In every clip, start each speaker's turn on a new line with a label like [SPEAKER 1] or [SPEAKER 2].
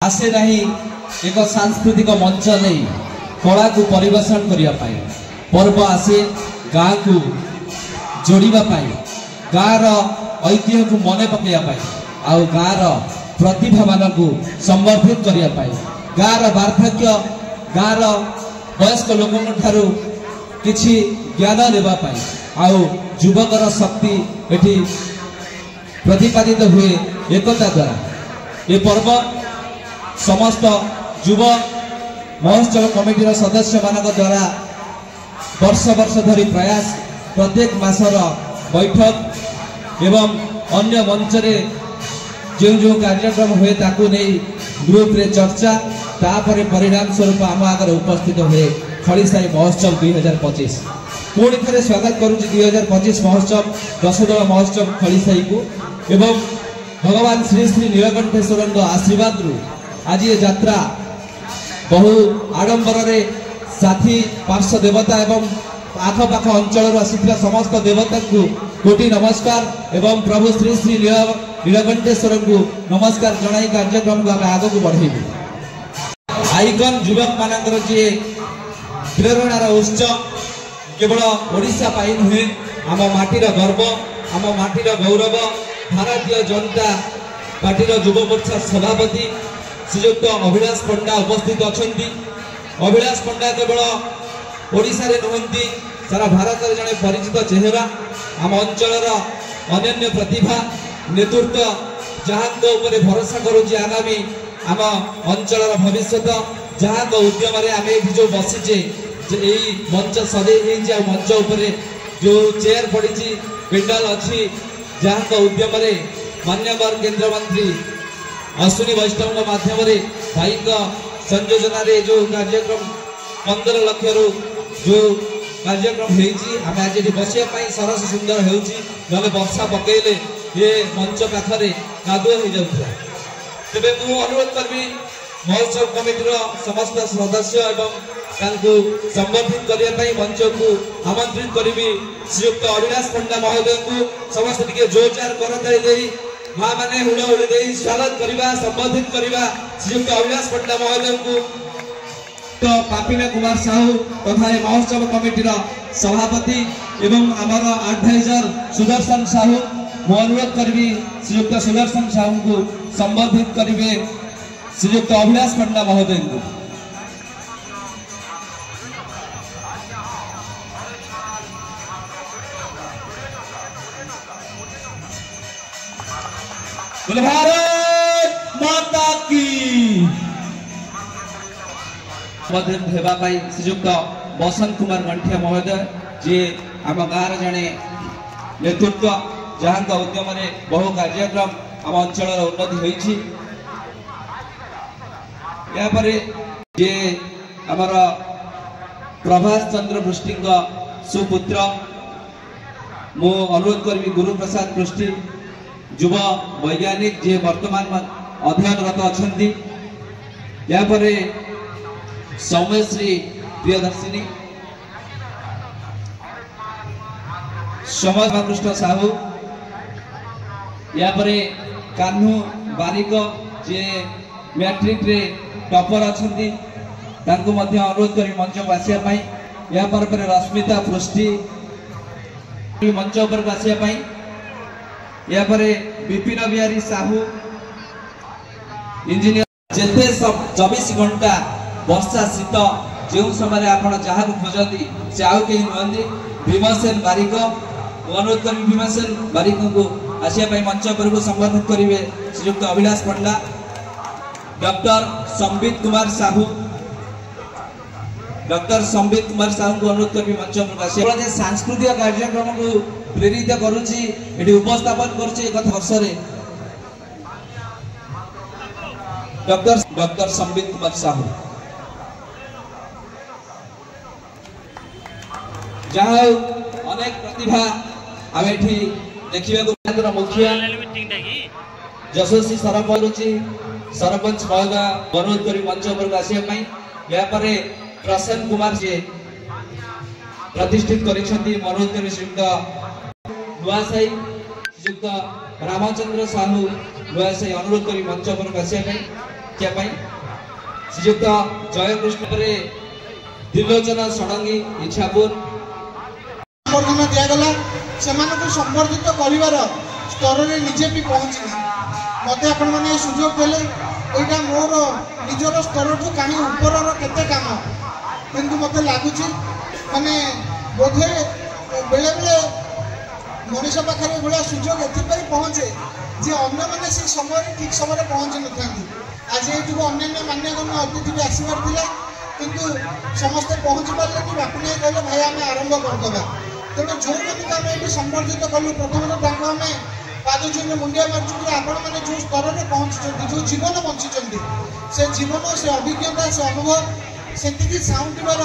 [SPEAKER 1] आसे नहीं एक सांस्कृतिक मंच नहीं कला को परिवेषण करने पर्व आसे गाँ को जोड़िबा गाँव ऐतिह्य को मन पकड़ाई आउ गाँव प्रतिभा मान को संवर्धित करने गाँव वार्धक्य गाँव वयस्क लोकों किछि ज्ञान लेवाई आउ युवकर शक्ति एठी प्रतिपादित हुए एकता द्वारा ये पर्व समस्त युव महोत्सव कमिटीर सदस्य मान द्वारा वर्ष वर्ष धरी प्रयास प्रत्येक मासर बैठक एवं अन्य मंच रे जो जो कार्यक्रम हुए ताकू नहीं ग्रुप रे चर्चा तापर परिणाम स्वरूप आम आगे उपस्थित हुए खड़ीसाई महोत्सव 2025 पुणी थे स्वागत करुच्ची 2025 महोत्सव 10 दल महोत्सव खड़ीसाई को एवं भगवान श्री श्री नीलकंठेश्वर आशीर्वाद रु आज ये यात्रा बहु आडंबर रे साथी पार्श्व देवता एवं आखपाख अंचल आसीथिबा समस्त देवता को कोटि नमस्कार एवं प्रभु श्री श्री नीलकंठेश्वर को नमस्कार जनाई कार्यक्रम को आगे को बढ़ेबू। आइकन युवक मानकर जे प्रेरणार उत्सव केवल ओडिशा पाई नुहे आम माटीर गर्व आम माटीर गौरव भारतीय जनता पार्टी युव मोर्चा सभापति श्रीयुक्त अभिलाष पंडा उपस्थित अच्छा। अभिलाष पंडा केवल ओडिशा रे नुहंती सारा भारत रे जने परिचित चेहरा आम अंचल अनन्य प्रतिभा नेतृत्व जहाँ ऊपर भरोसा करुचे आगामी आम अंचल भविष्य जहाँ उद्यम आम ये जो बसीचे मंच सजे मंच उपर जो चेयर पड़ी पेंडाल अच्छी जहाँ उद्यम मान्यवर केंद्र मंत्री अश्विनी वैष्णव माध्यम भाई संयोजना रे जो कार्यक्रम 15 लाख रु जो कार्यक्रम होम आज बसापी सरस सुंदर हो वर्षा पकड़े ये मंच पाखे कादुआ हो जाता तेरे मुझे अनुरोध करी महोत्सव कमिटीर समस्त सदस्य एवं संबोधित करने मंच को आमंत्रित करी श्रीयुक्त अभिलाष पंडा महोदय को समस्त टे जोरदार करताली माँ मैंने हुड़हुड़ी दे स्वागत करवा संबोधित करवा श्रीयुक्त अभिलाष पंडा महोदय को तो पापिना कुमार साहू तथा महोत्सव कमिटीर सभापति एवं आमर एडवाइजर सुदर्शन साहू मु अनुरोध करी श्रीयुक्त सुदर्शन साहू को संबोधित करेंगे श्रीयुक्त अभिलाष पंडा महोदय को। भारत माता की श्रीयुक्त बसंत कुमार गंठिया महोदय जी आम गाँव जड़े नेतृत्व जहाँ उद्यम बहु कार्यक्रम आम अंचल उन्नति होती जे आमर प्रभास चंद्र पृष्टि सुपुत्र मु अनुरोध करी गुरु प्रसाद पृष्टि युव वैज्ञानिक जे वर्तमान अध्ययनरत अच्छा यापर सौम्यश्री प्रियदर्शिनी समाज कृष्ण साहू यापर कान्हू बारिक जे मैट्रिक रे टॉपर अच्छा अनुरोध कर मंच को आसापी या पर रश्मिता पृष्टि मंच उपर आसापी या पर विपिन बिहारी साहू इंजीनियर जेते 24 घंटा वर्षा शीत जो समय आप जहाँ खोजती से आउ कहीं नुहति भीमसेन बारिक अनुरोध कर भीमसेन बारिक को आसापी मंच पर को संबोधित करेंगे श्रीयुक्त अभिलाष पंडा डॉक्टर संबित कुमार साहू को अनुरोध कर मंच पर सांस्कृतिक कार्यक्रम को प्रेरित करुच्ची उपस्थापन कर डॉक्टर संबित कुमार साहू जहाँ अनेक प्रतिभा आम ये देखा मुखिया यशस्वी सरपंच महोदय अनुरोध कर मंच पर आसापी या प्रसन्न कुमार जी प्रतिष्ठित कर अनुरोध कर श्रीयुक्त नुआसाई श्रीयुक्त रामचंद्र साहू नुआसाई अनुरोध कर मंच पर आसापी क्या पाई श्रीयुक्त जयकृष्ण त्रिलोचन षडंगी इच्छापुर
[SPEAKER 2] संबर्धना दिगला से संबर्धित कर स्तर में निजे भी पहुँची मत आपण मैंने सुजोग देले यहाँ मोर निजर स्तर ठू कहीं ऊपर केते काम किंतु मत लगुच माने बोधे बेले बेले मनीष पाखे भाया सुजोग एपाई पहुँचे जे अन्य मैंने से समय ठीक समय पहुँची न था आज ये अन्य मान्यगण्य अतिथि भी आसबार था किंतु समस्ते पहुँची पारे कि बापू नहीं कहले भाई आम आरंभ करदे तेणु जो मैंने आम ये संबर्धित कलु प्रथम तो आम पाद छुई मुंडिया मार्चु कि आपण मैंने जो स्तर में पहुँची जो जीवन बंची से जीवन से अभिज्ञता से अनुभव से साउंटार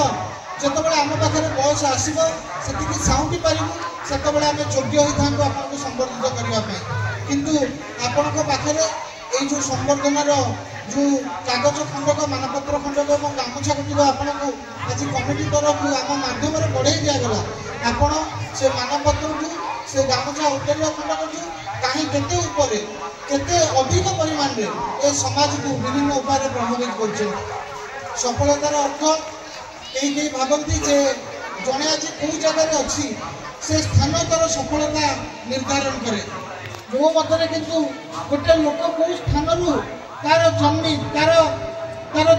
[SPEAKER 2] जितेबाला आम पाखे बयस आसो से साउंटी पारू से आम योग्य होता आपको संबर्धित करने किंतु आपण पाखे ये जो संबर्धनार जो कागज खंडक मानपत्र खंडक और गामुछा खंडक आपको आज कमिटी तरफ आम मध्यम बढ़े दिगला आपण से मानपत्र से गामुछा होटेल खंडक कहीं केते ऊपर केते अधिक परिमाण रे ए समाज को विभिन्न उपाय प्रभावित कर सफलतार अर्थ कई भावती जे जड़े आज कौ जगह अच्छी से स्थान तर सफलता निर्धारण करे मो मतरे किंतु गोटे लोक कौ स्थान तार जर्नी तार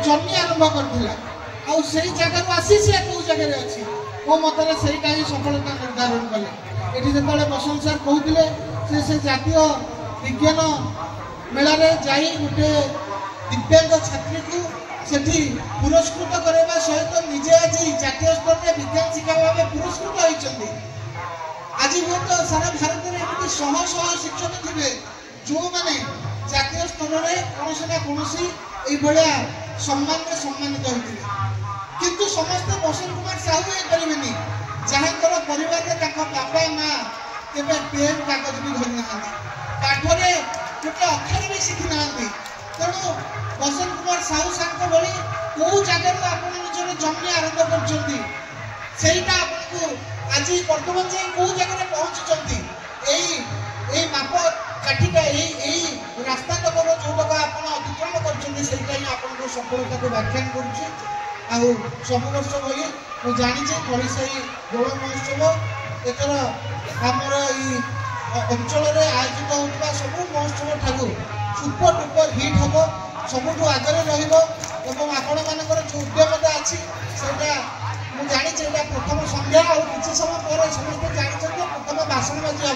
[SPEAKER 2] जर्नी आरंभ करथिला आ से जगह आसी से कौ जगह अच्छी मो मतरे सेटा ही सफलता निर्धारण कले एठी जेतले बसंत सर कहते से जातीय विज्ञान मेला रे जाई गोटे दिव्यांग छात्री को सेठी पुरस्कृत करबा सहित निजे आज जातीय स्तर में विज्ञान शिक्षा भाव पुरस्कृत होइचंदी आज बहुत सारा भारत में एमती शह शह शिक्षक थे जो मैंने जातीय स्तर में कौन ना कौन सम्मान में सम्मानित होते किंतु समस्ते बसंत कुमार साहू ये करेंगे जहाँकर परिवार में बापा माँ केवल पेन कागज भी धरी ना पाठरे गोटे अक्षर भी शिखी ना तेणु बसंत कुमार साहू सांग भली कौ जगह आप निजर जमी आरंभ करटा आपको आज बर्तमान जाए कौ जगह पहुंची माप काठिका रास्ता तक जो तक आप अतिक्रमण कर सफलता को व्याख्यान कर सब वर्ष भली मुझे जानी कलिसाई दोल महोत्सव एथर आमर अंचल आयोजित होता सब महोत्सव ठाकू सुपर डुपर हिट हम सबुठ आगे आपण मानकर जो उद्यमता अच्छी से मुझे जानी प्रथम संध्या और किसी समय पर समस्त जानते प्रथम भाषण बाजी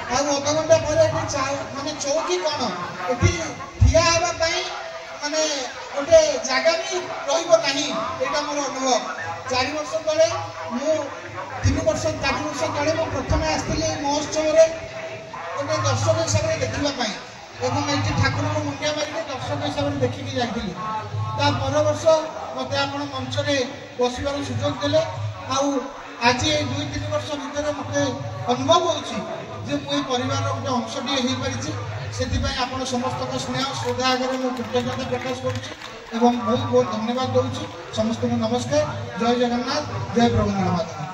[SPEAKER 2] हम अध घंटा पर मानने चौकी कौन ये ठिया हाँपाई माने गोटे जगह भी रहा मोर अनुभव 4 वर्ष तले मु 3 वर्ष 4 वर्ष तले मैं प्रथम आसती महोत्सव गोटे दर्शक हिसाब से देखापी और ये ठाकुर को मुंडिया मारिक दर्शक हिसाब से देखिकी जाइली पर वर्ष मत आप मंच में बसबार सुजोग देले आज 2-3 वर्ष भितर मत अनुभव होची मुझे परिवार गोटे अंशटी हो पारी से समस्त स्नेह श्रद्धा आगे मुझे कृतज्ञता प्रकाश करुँच बहुत बहुत धन्यवाद दूसरी समस्त को नमस्कार जय जगन्नाथ जय प्रभु जगन्नाथ।